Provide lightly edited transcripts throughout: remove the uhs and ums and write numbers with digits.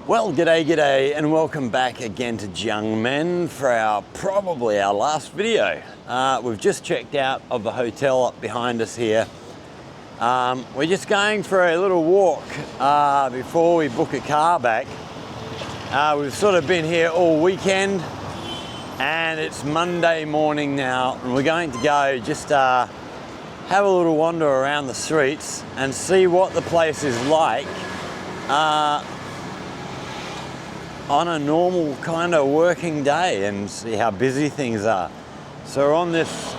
Well, g'day, and welcome back again to Jiangmen for probably our last video. We've just checked out of the hotel up behind us here. We're just going for a little walk before we book a car back. We've sort of been here all weekend, and it's Monday morning now, and we're going to go just have a little wander around the streets and see what the place is like on a normal kind of working day and see how busy things are. So we're on this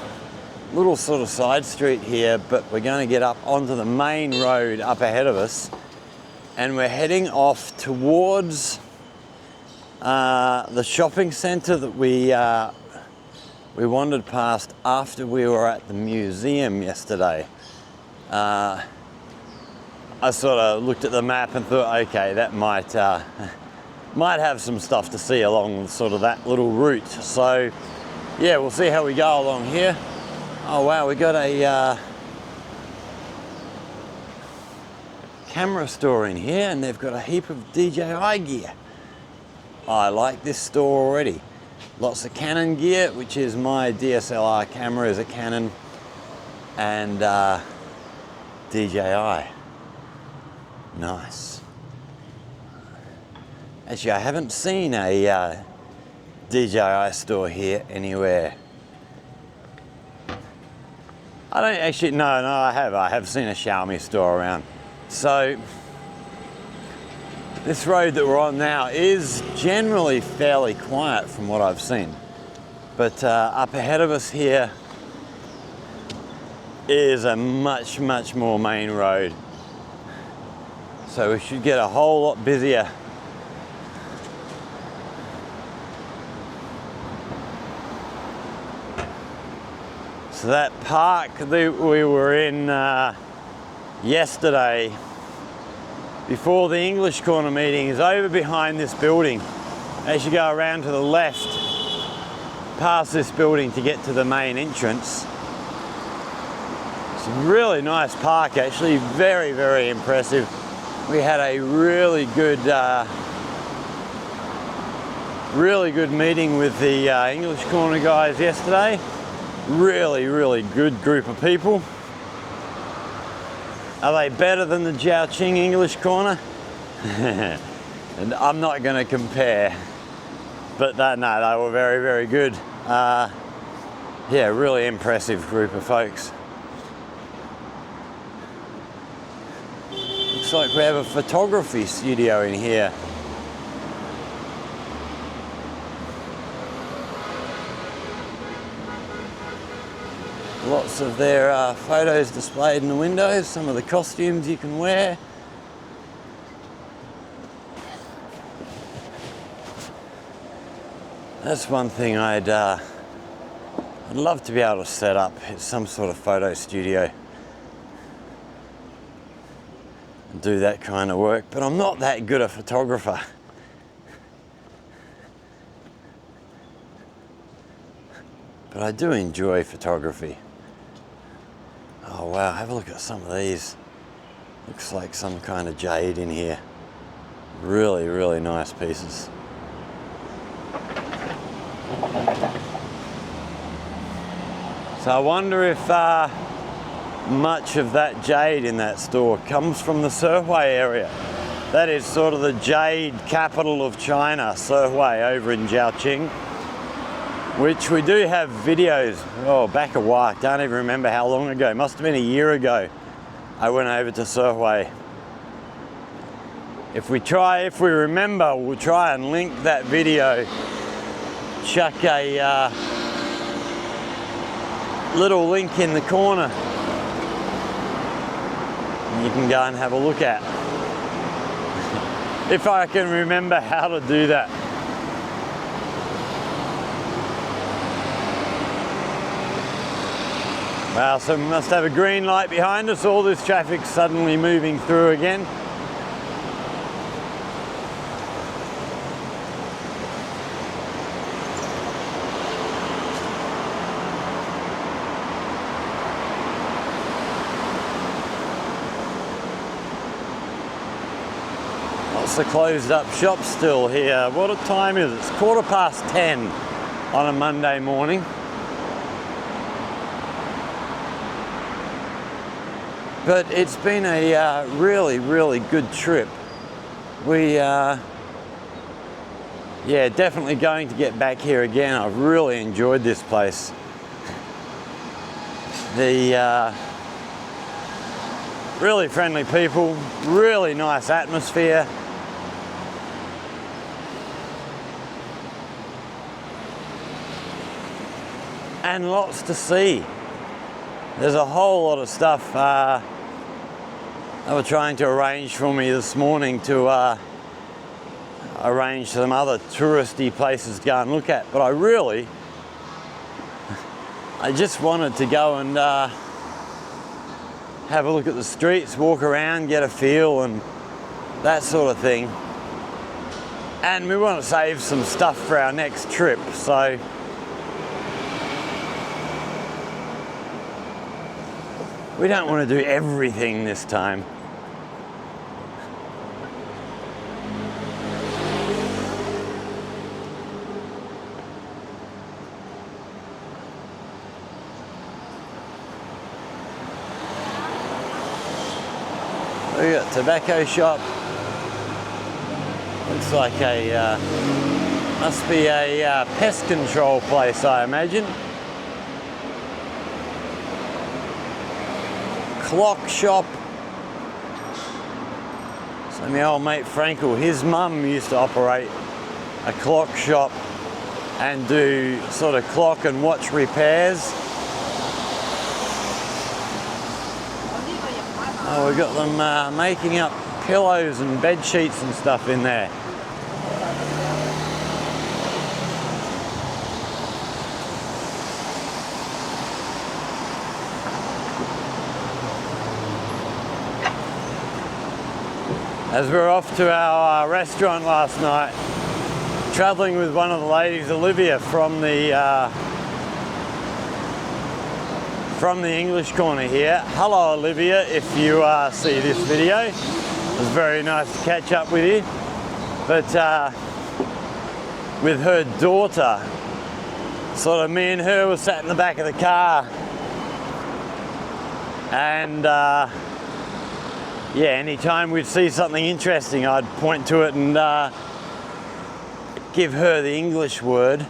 little sort of side street here, but we're going to get up onto the main road up ahead of us, and we're heading off towards the shopping centre that we wandered past after we were at the museum yesterday. I sort of looked at the map and thought, okay, that might have some stuff to see along sort of that little route. So yeah, we'll see how we go along here. Oh wow, we got a camera store in here, and they've got a heap of DJI gear. I like this store already. Lots of Canon gear, which is my DSLR camera is a Canon, and DJI. Nice. Actually, I haven't seen a DJI store here anywhere. I don't actually, no, I have seen a Xiaomi store around. So this road that we're on now is generally fairly quiet from what I've seen. But up ahead of us here is a much more main road. So we should get a whole lot busier. So that park that we were in yesterday before the English Corner meeting is over behind this building. As you go around to the left, past this building to get to the main entrance. It's a really nice park, actually, very impressive. We had a really good meeting with the English Corner guys yesterday. Really good group of people. Are they better than the Jiangmen English Corner? And I'm not going to compare, but no, they were very good. Yeah, really impressive group of folks. Looks like we have a photography studio in here. Lots of their photos displayed in the windows, some of the costumes you can wear. That's one thing I'd love to be able to set up, is some sort of photo studio and do that kind of work, but I'm not that good a photographer. But I do enjoy photography. Oh wow, have a look at some of these. Looks like some kind of jade in here. Really nice pieces. So I wonder if much of that jade in that store comes from the Sihui area. That is sort of the jade capital of China, Sihui, over in Jiangmen. Which we do have videos, back a while, I can't even remember how long ago, must have been a year ago, I went over to Sihui. If we remember, we'll try and link that video, chuck a little link in the corner, and you can go and have a look at. If I can remember how to do that. Well, so we must have a green light behind us. All this traffic's suddenly moving through again. Lots of closed up shops still here. What time is it? It's 10:15 on a Monday morning. But it's been a really, really good trip. We, yeah, definitely going to get back here again. I've really enjoyed this place. The really friendly people, really nice atmosphere. And lots to see. There's a whole lot of stuff they were trying to arrange for me this morning to arrange some other touristy places to go and look at. But I just wanted to go and have a look at the streets, walk around, get a feel and that sort of thing. And we want to save some stuff for our next trip, so we don't want to do everything this time. We got a tobacco shop. Looks like a, must be a pest control place, I imagine. Clock shop. So my old mate Frankel, his mum used to operate a clock shop and do sort of clock and watch repairs. Oh, we've got them making up pillows and bed sheets and stuff in there. As we were off to our restaurant last night, travelling with one of the ladies, Olivia, from the English corner here. Hello Olivia, if you see this video. It was very nice to catch up with you. But with her daughter, sort of me and her were sat in the back of the car. And yeah, anytime we'd see something interesting, I'd point to it and give her the English word.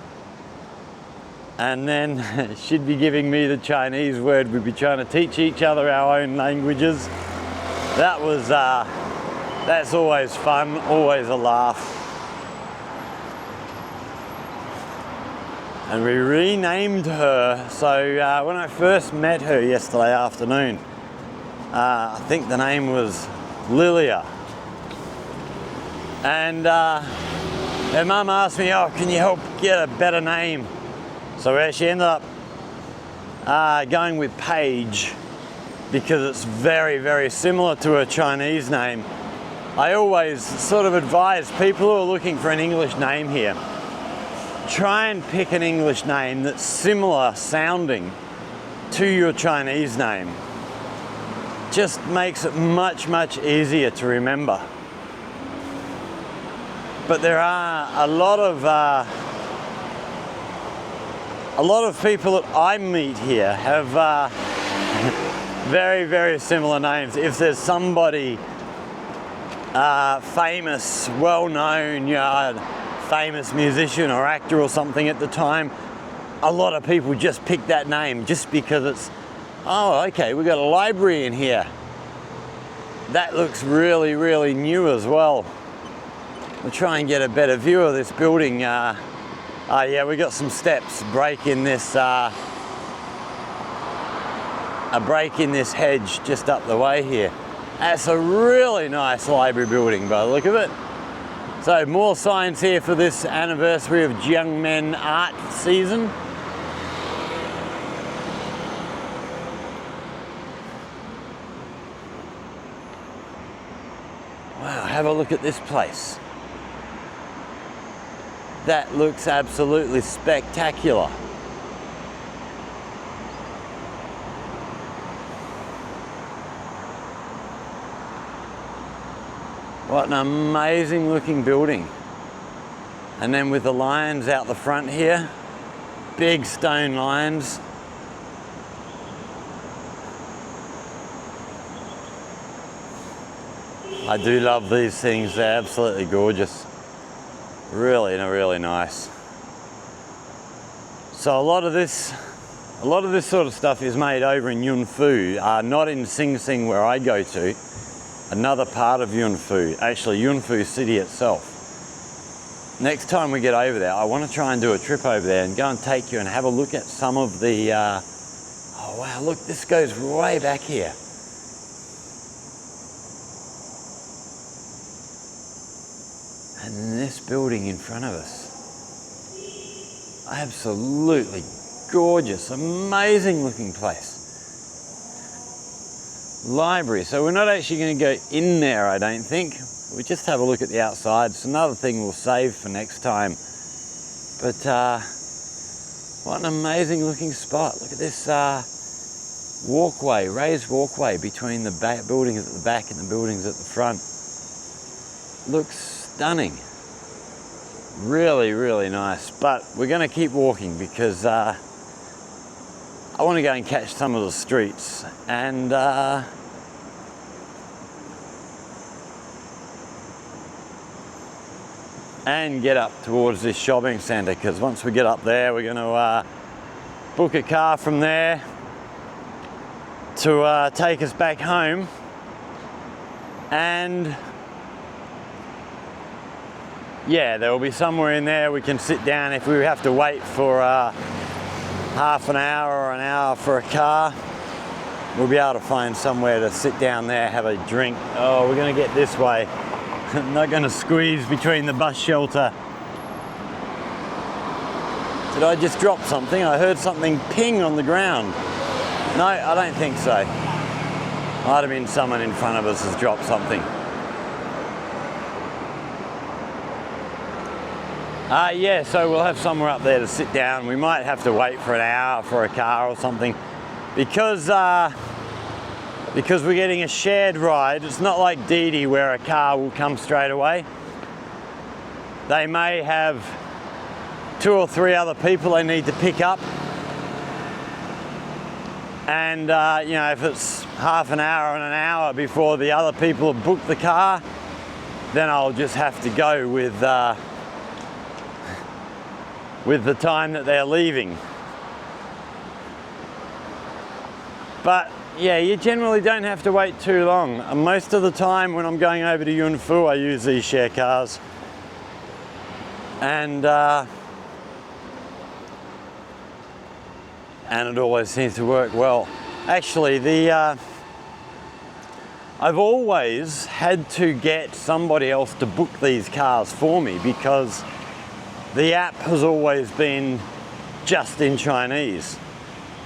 And then she'd be giving me the Chinese word. We'd be trying to teach each other our own languages. That was, that's always fun, always a laugh. And we renamed her. So when I first met her yesterday afternoon, I think the name was Lilia. And her mum asked me, oh, can you help get a better name? So she ended up going with Paige because it's very, very similar to her Chinese name. I always sort of advise people who are looking for an English name here, try and pick an English name that's similar sounding to your Chinese name. Just makes it much, much easier to remember. But there are a lot of people that I meet here have very, very similar names. If there's somebody famous, well-known, famous musician or actor or something at the time, a lot of people just pick that name just because it's, oh, okay, we've got a library in here. That looks really, really new as well. We'll try and get a better view of this building. Yeah, we got some steps, a break in this hedge just up the way here. That's a really nice library building by the look of it. So more signs here for this anniversary of Jiangmen art season. Wow, have a look at this place. That looks absolutely spectacular. What an amazing looking building. And then with the lions out the front here, big stone lions. I do love these things, they're absolutely gorgeous. Really nice. So a lot of this sort of stuff is made over in Yunfu, not in Sing Sing where I go to, another part of Yunfu, actually Yunfu city itself. Next time we get over there, I want to try and do a trip over there and go and take you and have a look at some of the, oh wow, look, this goes way back here. And this building in front of us. Absolutely gorgeous, amazing looking place. Library, so we're not actually going to go in there, I don't think. We just have a look at the outside. It's another thing we'll save for next time. But what an amazing looking spot. Look at this walkway, raised walkway between the buildings at the back and the buildings at the front. Looks stunning. Really nice. But we're going to keep walking because I want to go and catch some of the streets and get up towards this shopping centre, because once we get up there we're going to book a car from there to take us back home, and yeah, there will be somewhere in there we can sit down if we have to wait for half an hour or an hour for a car. We'll be able to find somewhere to sit down there, have a drink. Oh, we're going to get this way. I'm not going to squeeze between the bus shelter. Did I just drop something? I heard something ping on the ground. No, I don't think so. Might have been someone in front of us has dropped something. Yeah, so we'll have somewhere up there to sit down. We might have to wait for an hour for a car or something. Because we're getting a shared ride, it's not like Didi where a car will come straight away. They may have 2 or 3 other people they need to pick up. And you know, if it's half an hour and an hour before the other people have booked the car, then I'll just have to go with the time that they're leaving. But yeah, you generally don't have to wait too long. And most of the time when I'm going over to Yunfu, I use these share cars. And it always seems to work well. Actually, I've always had to get somebody else to book these cars for me because the app has always been just in Chinese.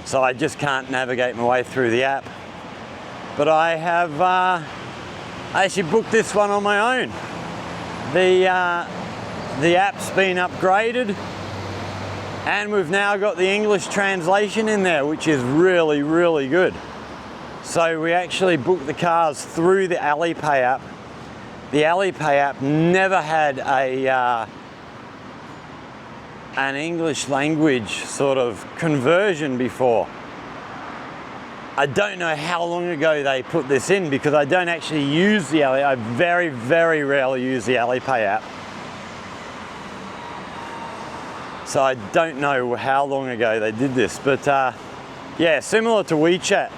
So I just can't navigate my way through the app. But I have I actually booked this one on my own. The app's been upgraded and we've now got the English translation in there, which is really good. So we actually booked the cars through the Alipay app. The Alipay app never had an English language sort of conversion before. I don't know how long ago they put this in because I don't actually use the Alipay. I very rarely use the Alipay app. So I don't know how long ago they did this, but yeah, similar to WeChat.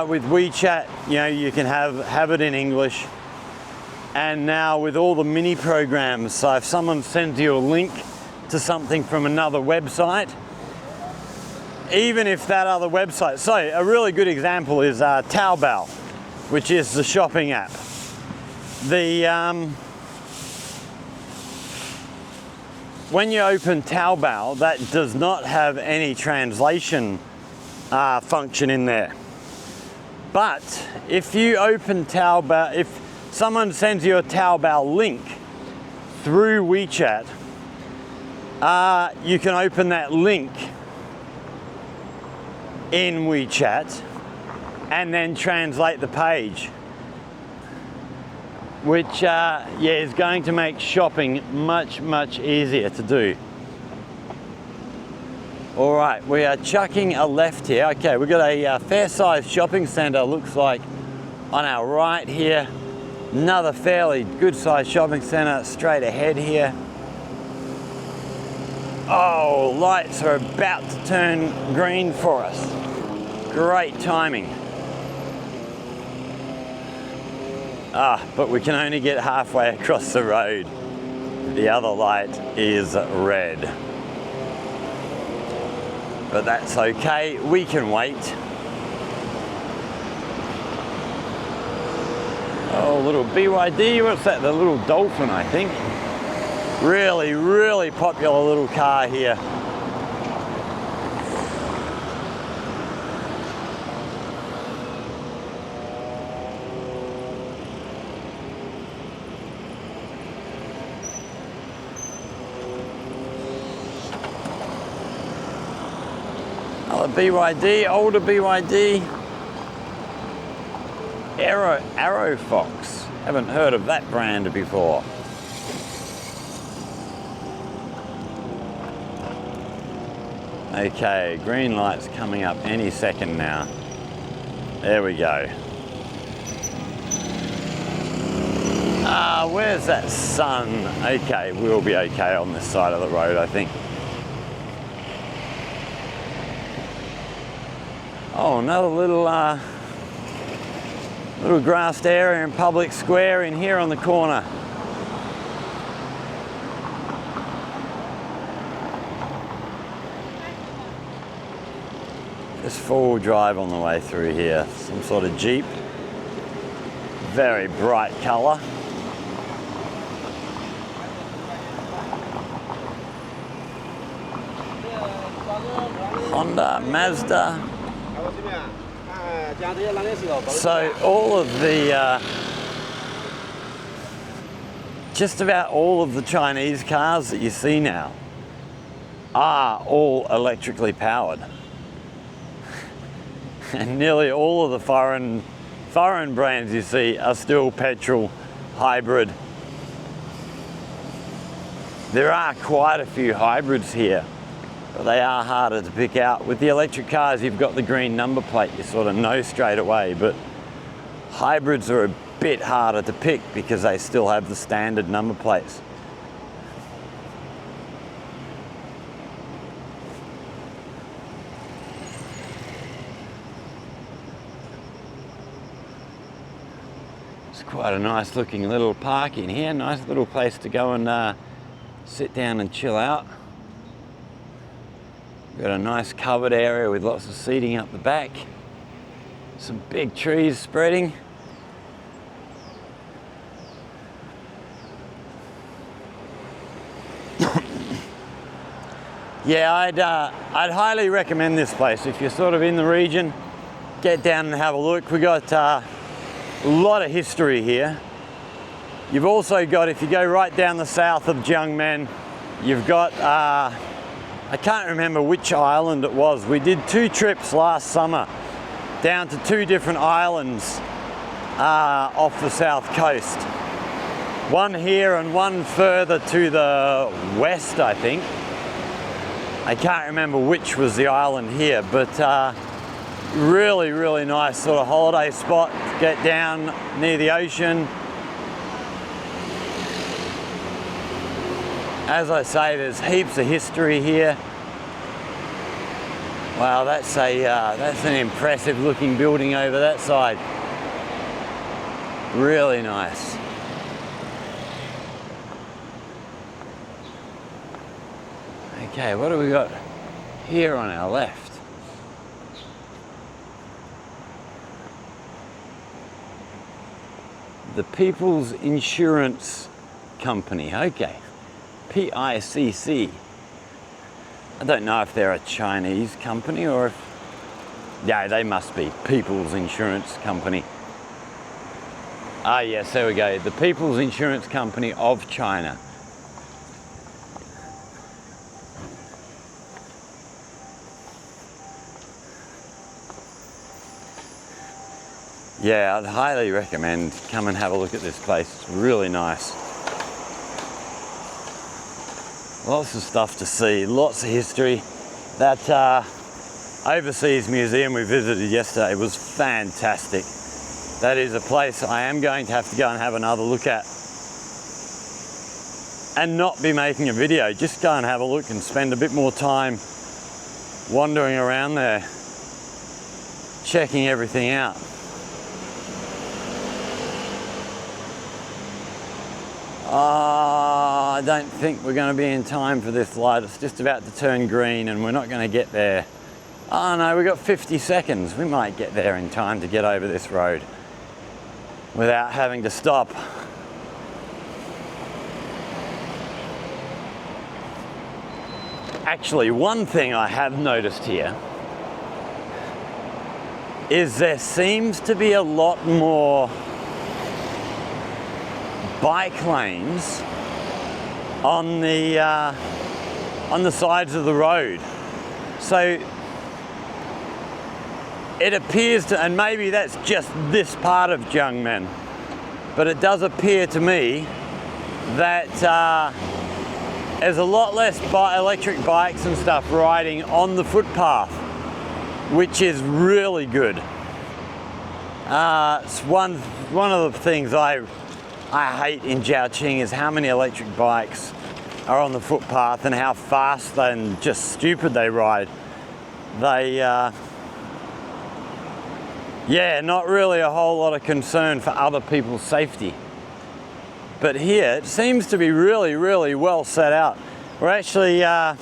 With WeChat, you know, you can have it in English. And now with all the mini programs, so if someone sends you a link to something from another website, even if that other website, so a really good example is Taobao, which is the shopping app. When you open Taobao, that does not have any translation function in there. But if you open Taobao, if someone sends you a Taobao link through WeChat, you can open that link in WeChat and then translate the page. which yeah, is going to make shopping much, much easier to do. All right, we are chucking a left here. Okay, we've got a fair-sized shopping centre, looks like, on our right here. Another fairly good-sized shopping centre straight ahead here. Oh, lights are about to turn green for us. Great timing. But we can only get halfway across the road. The other light is red. But that's okay, we can wait. Oh, little BYD, what's that? The little Dolphin, I think. Really, really popular little car here. BYD, older BYD, Arrow Fox. Haven't heard of that brand before. Okay, green light's coming up any second now. There we go. Where's that sun? Okay, we'll be okay on this side of the road, I think. Oh, another little grassed area and public square in here on the corner. Just four-wheel drive on the way through here. Some sort of Jeep. Very bright colour. Honda, Mazda. So all of the, just about all of the Chinese cars that you see now are all electrically powered. And nearly all of the foreign brands you see are still petrol, hybrid. There are quite a few hybrids here, but they are harder to pick out. With the electric cars, you've got the green number plate, you sort of know straight away, but hybrids are a bit harder to pick because they still have the standard number plates. It's quite a nice looking little park in here, nice little place to go and sit down and chill out. Got a nice covered area with lots of seating up the back. Some big trees spreading. Yeah, I'd highly recommend this place. If you're sort of in the region, get down and have a look. We got a lot of history here. You've also got, if you go right down the south of Jiangmen, you've got I can't remember which island it was. We did 2 trips last summer down to 2 different islands off the south coast. One here and one further to the west, I think. I can't remember which was the island here, but really, really nice sort of holiday spot to get down near the ocean. As I say, there's heaps of history here. Wow, that's an impressive looking building over that side. Really nice. Okay, what do we got here on our left? The People's Insurance Company. Okay. PICC. I don't know if they're a Chinese company or if... Yeah, they must be. People's Insurance Company. Ah, yes, there we go. The People's Insurance Company of China. Yeah, I'd highly recommend come and have a look at this place. It's really nice. Lots of stuff to see, lots of history. That overseas museum we visited yesterday was fantastic. That is a place I am going to have to go and have another look at. And not be making a video, just go and have a look and spend a bit more time wandering around there, checking everything out. I don't think we're going to be in time for this light. It's just about to turn green and we're not going to get there. Oh no, we've got 50 seconds. We might get there in time to get over this road without having to stop. Actually, one thing I have noticed here is there seems to be a lot more bike lanes on the sides of the road. So it appears to, and maybe that's just this part of Jiangmen, but it does appear to me that there's a lot less electric bikes and stuff riding on the footpath, which is really good. It's one of the things I hate in Jiangmen is how many electric bikes are on the footpath and how fast and just stupid they ride. They, yeah, not really a whole lot of concern for other people's safety. But here, it seems to be really, really well set out. We're actually at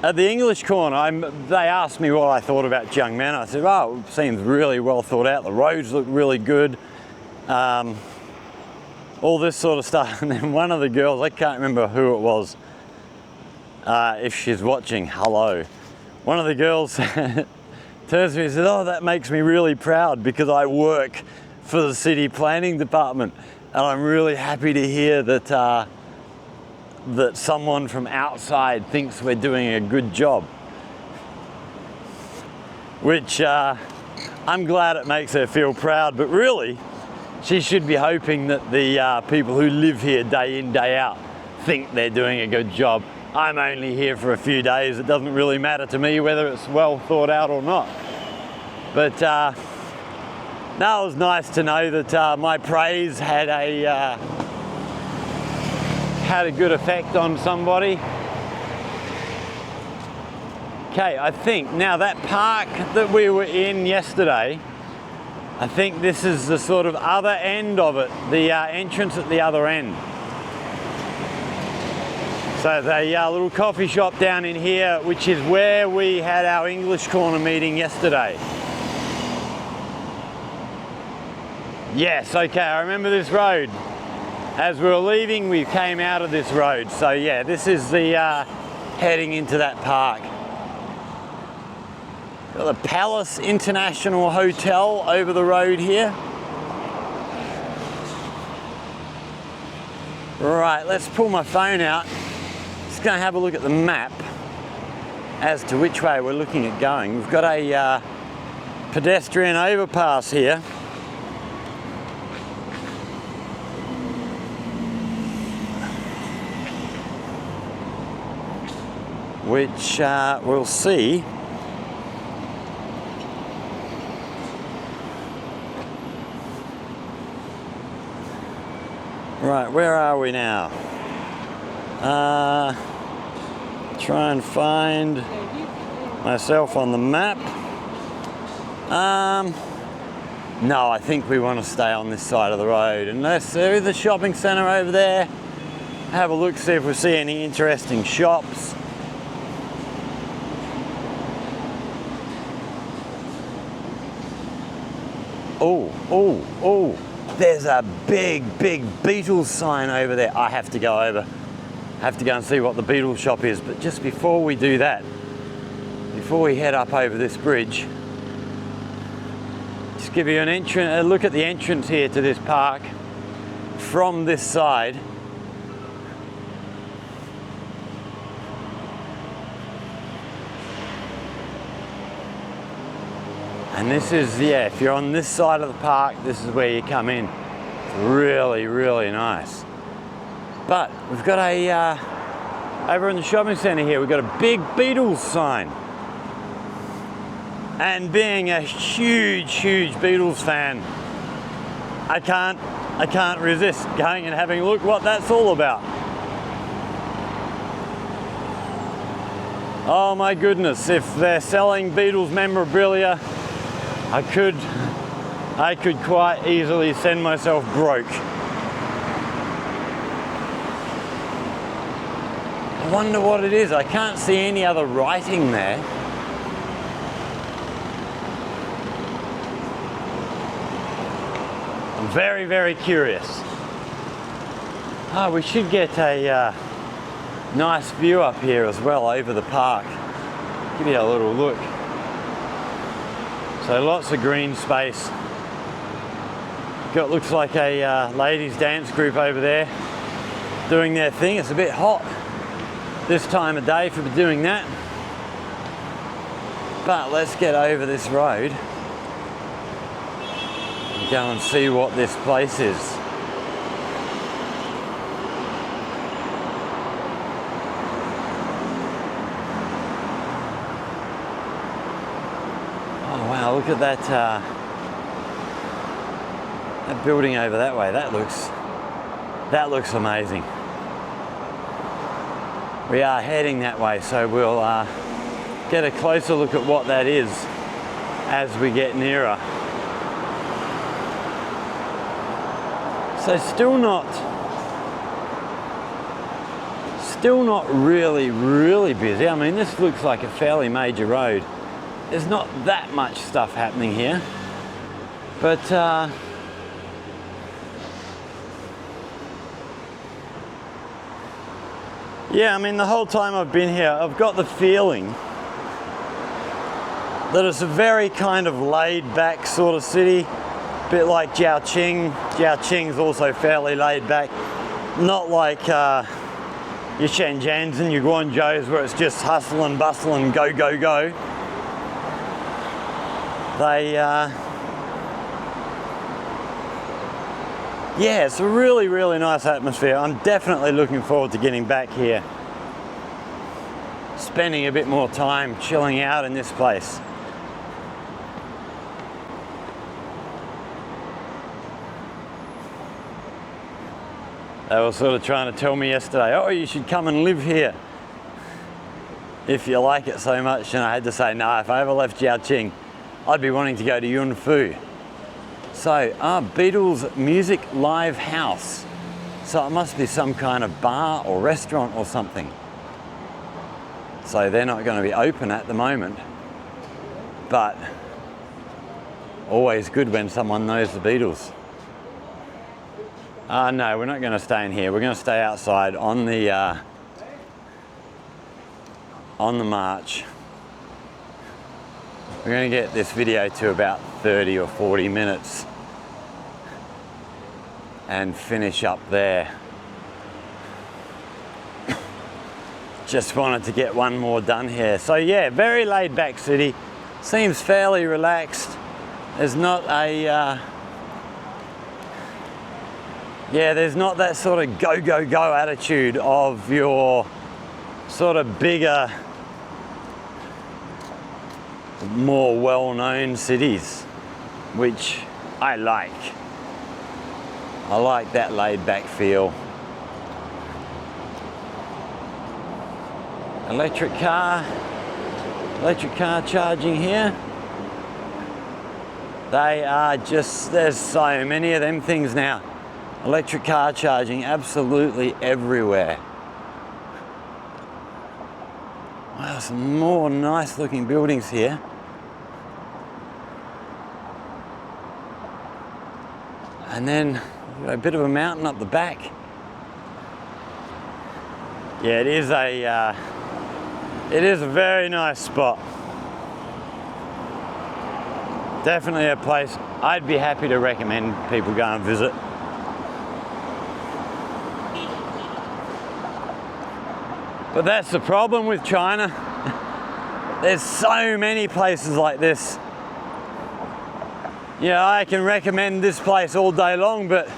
the English corner. They asked me what I thought about Jiangmen. I said, oh, it seems really well thought out. The roads look really good. All this sort of stuff. And then one of the girls, I can't remember who it was, if she's watching, hello. One of the girls turns to me and said, oh, that makes me really proud because I work for the city planning department. And I'm really happy to hear that that someone from outside thinks we're doing a good job. Which I'm glad it makes her feel proud, but really, she should be hoping that the people who live here day in, day out think they're doing a good job. I'm only here for a few days. It doesn't really matter to me whether it's well thought out or not. But no, it was nice to know that my praise had a good effect on somebody. Okay, I think now that park that we were in yesterday, I think this is the sort of other end of it, the entrance at the other end. So the little coffee shop down in here, which is where we had our English corner meeting yesterday. Yes, okay, I remember this road. As we were leaving, we came out of this road. So yeah, this is the heading into that park. Got the Palace International Hotel over the road here. Right, let's pull my phone out. Just gonna have a look at the map as to which way we're looking at going. We've got a pedestrian overpass here. Which we'll see. Right, where are we now? Try and find myself on the map. No, I think we want to stay on this side of the road. Unless there is a shopping centre over there. Have a look, see if we see any interesting shops. Oh, there's a big Beatles sign over there. I have to go over. Have to go and see what the Beatles shop is. But just before we do that, before we head up over this bridge, just give you a look at the entrance here to this park from this side. And this is, yeah, if you're on this side of the park, this is where you come in. It's really, really nice. But we've got a, over in the shopping centre here, we've got a big Beatles sign. And being a huge, huge Beatles fan, I can't resist going and having a look what that's all about. Oh my goodness, if they're selling Beatles memorabilia, I could quite easily send myself broke. I wonder what it is. I can't see any other writing there. I'm very, very curious. Oh, we should get a nice view up here as well over the park. Give you a little look. So lots of green space. Got, looks like a ladies dance group over there doing their thing. It's a bit hot this time of day for doing that. But let's get over this road and go and see what this place is. Oh wow, look at that that building over that way. That looks amazing. We are heading that way, so we'll get a closer look at what that is as we get nearer. So still not really busy. I mean, this looks like a fairly major road. There's not that much stuff happening here, but yeah, I mean, the whole time I've been here, I've got the feeling that it's a very kind of laid-back sort of city, a bit like Jiangmen. Jiangmen's also fairly laid-back, not like your Shenzhens and your Guangzhous where it's just hustle and bustle and go, go, go. They, yeah, it's a really, really nice atmosphere. I'm definitely looking forward to getting back here, spending a bit more time chilling out in this place. They were sort of trying to tell me yesterday, oh, you should come and live here if you like it so much. And I had to say, no, if I ever left Jiangmen, I'd be wanting to go to Yunfu. So, Beatles Music Live House. So it must be some kind of bar or restaurant or something. So they're not going to be open at the moment. But always good when someone knows the Beatles. No, we're not going to stay in here. We're going to stay outside on the march. We're going to get this video to about 30 or 40 minutes and finish up there. Just wanted to get one more done here. So yeah, very laid back city. Seems fairly relaxed. There's not a, yeah, there's not that sort of go, go, go attitude of your sort of bigger, more well-known cities, which I like. I like that laid-back feel. Electric car charging here. They are just, there's so many of them things now. Electric car charging absolutely everywhere. Wow, some more nice looking buildings here. And then a bit of a mountain up the back. Yeah, it is a very nice spot. Definitely a place I'd be happy to recommend people go and visit. But that's the problem with China. There's so many places like this. Yeah, I can recommend this place all day long, but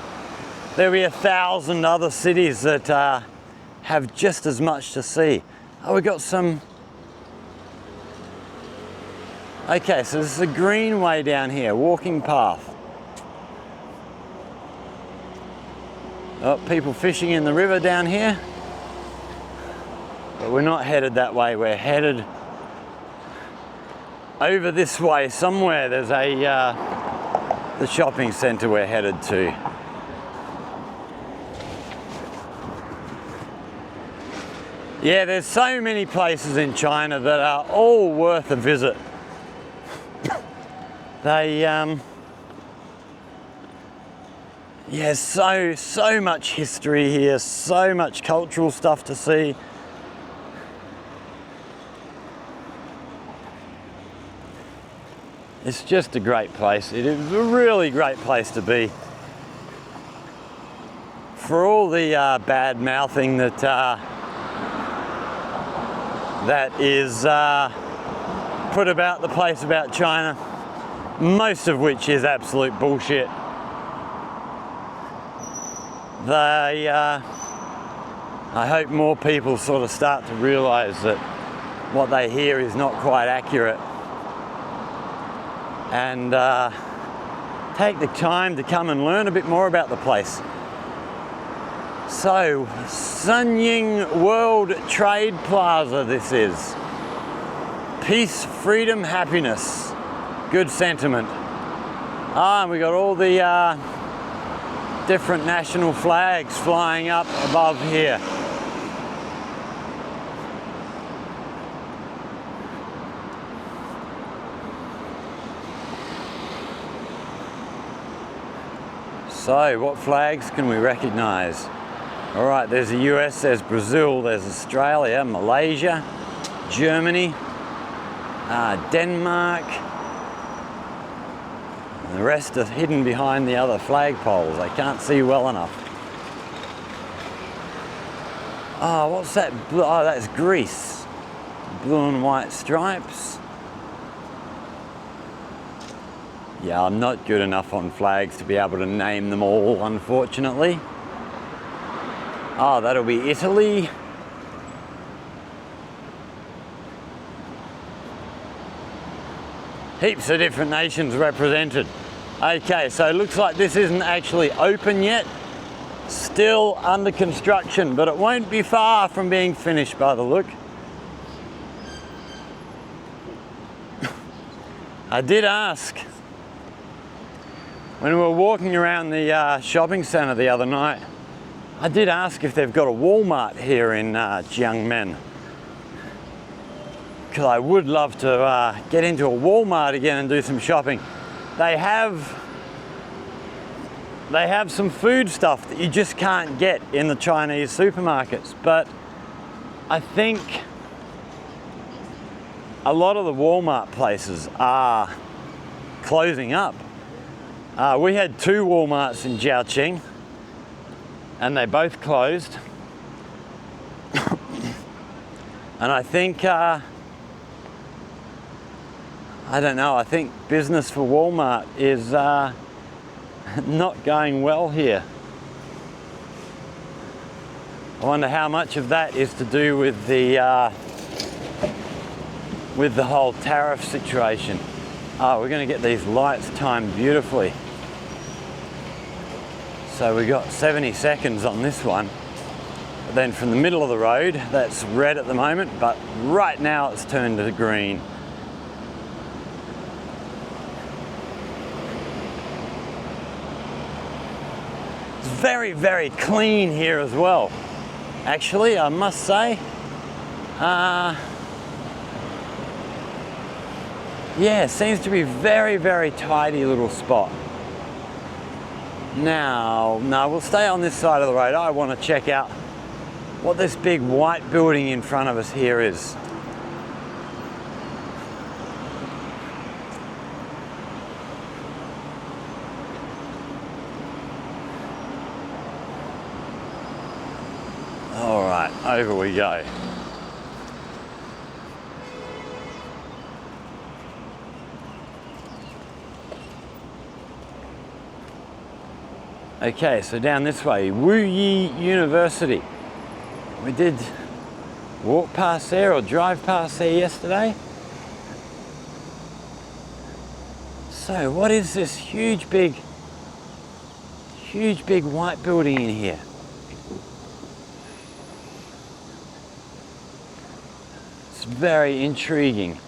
there'll be 1,000 other cities that have just as much to see. Oh, we got some. Okay, so this is a greenway down here, walking path. Oh, people fishing in the river down here. But we're not headed that way, we're headed over this way somewhere. There's the shopping centre we're headed to. Yeah, there's so many places in China that are all worth a visit. Yeah, so much history here, so much cultural stuff to see. It's just a great place. It is a really great place to be. For all the bad mouthing that is put about the place about China, most of which is absolute bullshit. I hope more people sort of start to realise that what they hear is not quite accurate, and take the time to come and learn a bit more about the place. So, Sunying World Trade Plaza this is. Peace, freedom, happiness. Good sentiment. Ah, and we got all the different national flags flying up above here. So, what flags can we recognise? All right, there's the US, there's Brazil, there's Australia, Malaysia, Germany, Denmark. And the rest are hidden behind the other flagpoles. I can't see well enough. Oh, what's that? Oh, that's Greece. Blue and white stripes. Yeah, I'm not good enough on flags to be able to name them all, unfortunately. Oh, that'll be Italy. Heaps of different nations represented. Okay, so it looks like this isn't actually open yet. Still under construction, but it won't be far from being finished by the look. I did ask when we were walking around the shopping centre the other night, I did ask if they've got a Walmart here in Jiangmen. Because I would love to get into a Walmart again and do some shopping. They have some food stuff that you just can't get in the Chinese supermarkets, but I think a lot of the Walmart places are closing up. We had 2 Walmarts in Jiangmen and they both closed. And I think, I don't know, I think business for Walmart is not going well here. I wonder how much of that is to do with the whole tariff situation. Oh, we're going to get these lights timed beautifully. So we got 70 seconds on this one. But then from the middle of the road, that's red at the moment, but right now it's turned to green. It's very, very clean here as well. Actually, I must say, yeah, seems to be very, very tidy little spot. Now, no, we'll stay on this side of the road. I want to check out what this big white building in front of us here is. All right, over we go. Okay, so down this way, Wuyi University. We did walk past there or drive past there yesterday. So what is this huge big white building in here? It's very intriguing.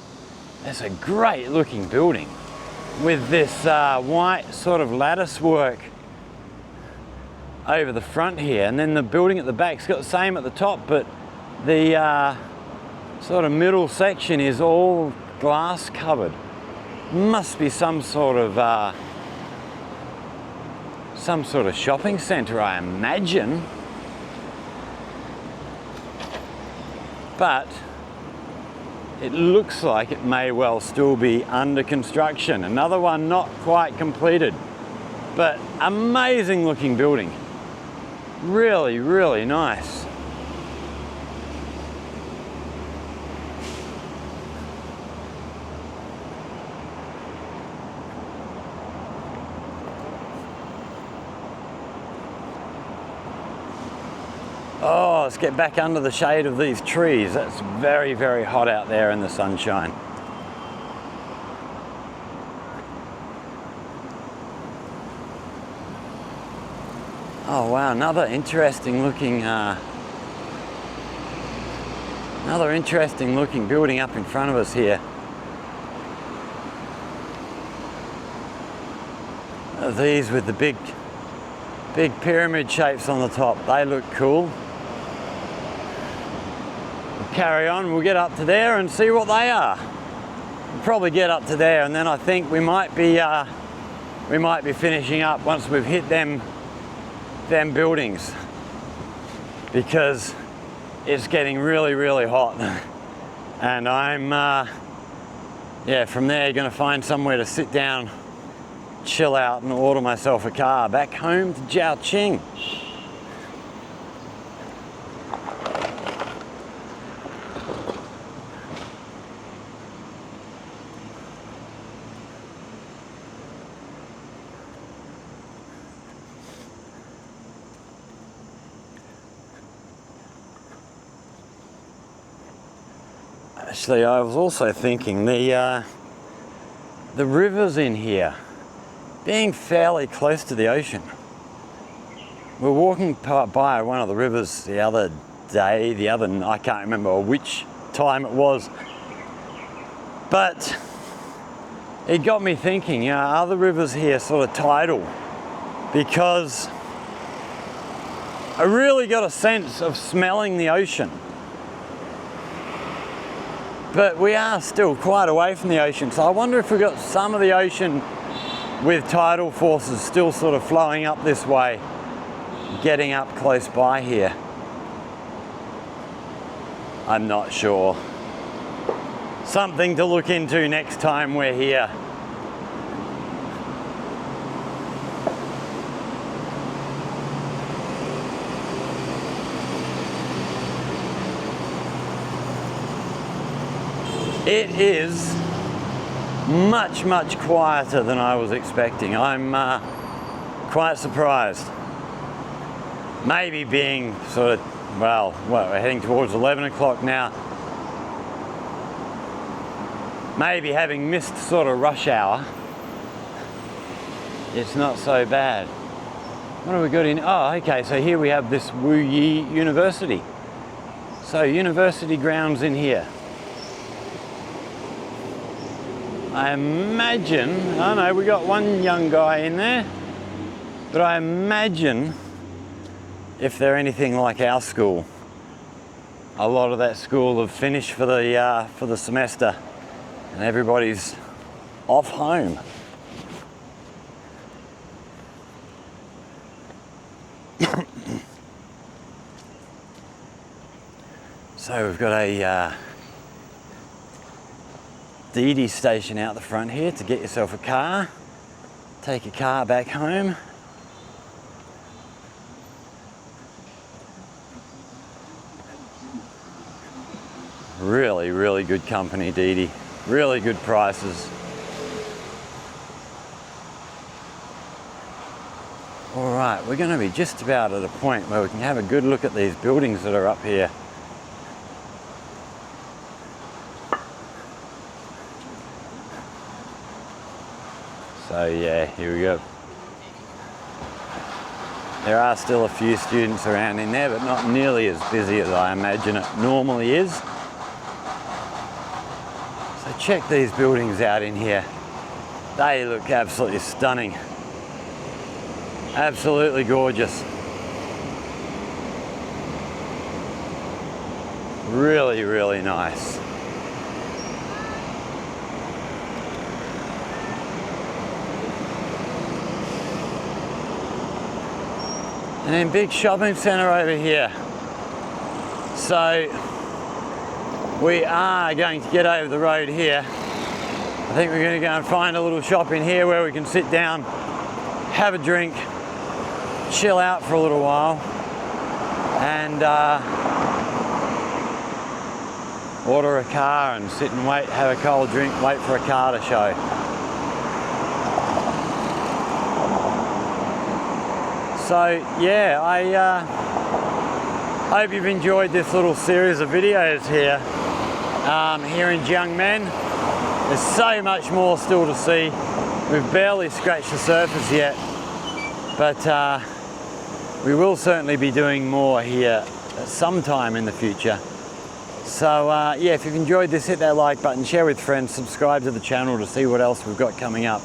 It's a great looking building with this white sort of lattice work over the front here, and then the building at the back's got the same at the top, but the sort of middle section is all glass covered. Must be some sort of shopping centre, I imagine. But it looks like it may well still be under construction. Another one not quite completed, but amazing looking building. Really, really nice. Oh, let's get back under the shade of these trees. That's very, very hot out there in the sunshine. Oh wow, another interesting looking building up in front of us here. These with the big pyramid shapes on the top, they look cool. We'll carry on, we'll get up to there and see what they are. We'll probably get up to there, and then I think we might be finishing up once we've hit them buildings, because it's getting really, really hot. And I'm from there going to find somewhere to sit down, chill out, and order myself a car back home to Jiangmen. Actually, I was also thinking the rivers in here being fairly close to the ocean. We're walking by one of the rivers the other day, I can't remember which time it was, but it got me thinking, are the rivers here sort of tidal? Because I really got a sense of smelling the ocean. But we are still quite away from the ocean, so I wonder if we've got some of the ocean with tidal forces still sort of flowing up this way, getting up close by here. I'm not sure. Something to look into next time we're here. It is much, much quieter than I was expecting. I'm quite surprised. Maybe being sort of, well, we're heading towards 11 o'clock now. Maybe having missed sort of rush hour, it's not so bad. What have we got in? Oh, okay, so here we have this Wuyi University. So university grounds in here. I imagine, I know we got one young guy in there, but I imagine if they're anything like our school, a lot of that school have finished for the semester and everybody's off home. So we've got a DD station out the front here to get yourself a car, take a car back home. Really, really good company, DD. Really good prices. All right, right, we're going to be just about at a point where we can have a good look at these buildings that are up here. So yeah, here we go. There are still a few students around in there, but not nearly as busy as I imagine it normally is. So check these buildings out in here. They look absolutely stunning. Absolutely gorgeous. Really, really nice. And then big shopping centre over here. So we are going to get over the road here. I think we're going to go and find a little shop in here where we can sit down, have a drink, chill out for a little while, and order a car and sit and wait, have a cold drink, wait for a car to show. So yeah, I hope you've enjoyed this little series of videos here, here in Jiangmen. There's so much more still to see. We've barely scratched the surface yet, but we will certainly be doing more here sometime in the future. So yeah, if you've enjoyed this, hit that like button, share with friends, subscribe to the channel to see what else we've got coming up.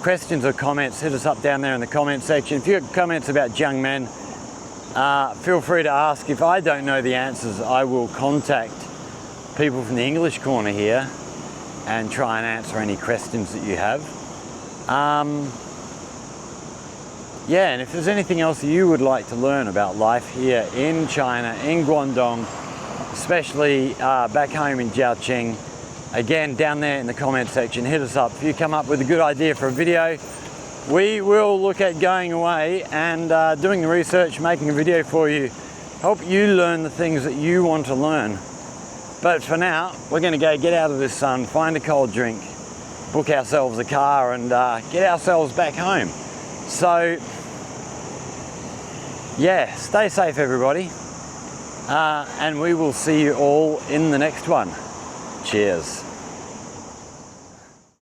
Questions or comments, hit us up down there in the comment section. If you've got comments about Jiangmen, feel free to ask. If I don't know the answers, I will contact people from the English corner here and try and answer any questions that you have. Yeah, and if there's anything else you would like to learn about life here in China, in Guangdong, especially back home in Jiangmen, again, down there in the comment section, hit us up. If you come up with a good idea for a video, we will look at going away and doing the research, making a video for you, help you learn the things that you want to learn. But for now, we're going to go get out of this sun, find a cold drink, book ourselves a car, and get ourselves back home. So yeah, stay safe everybody, and we will see you all in the next one. Cheers.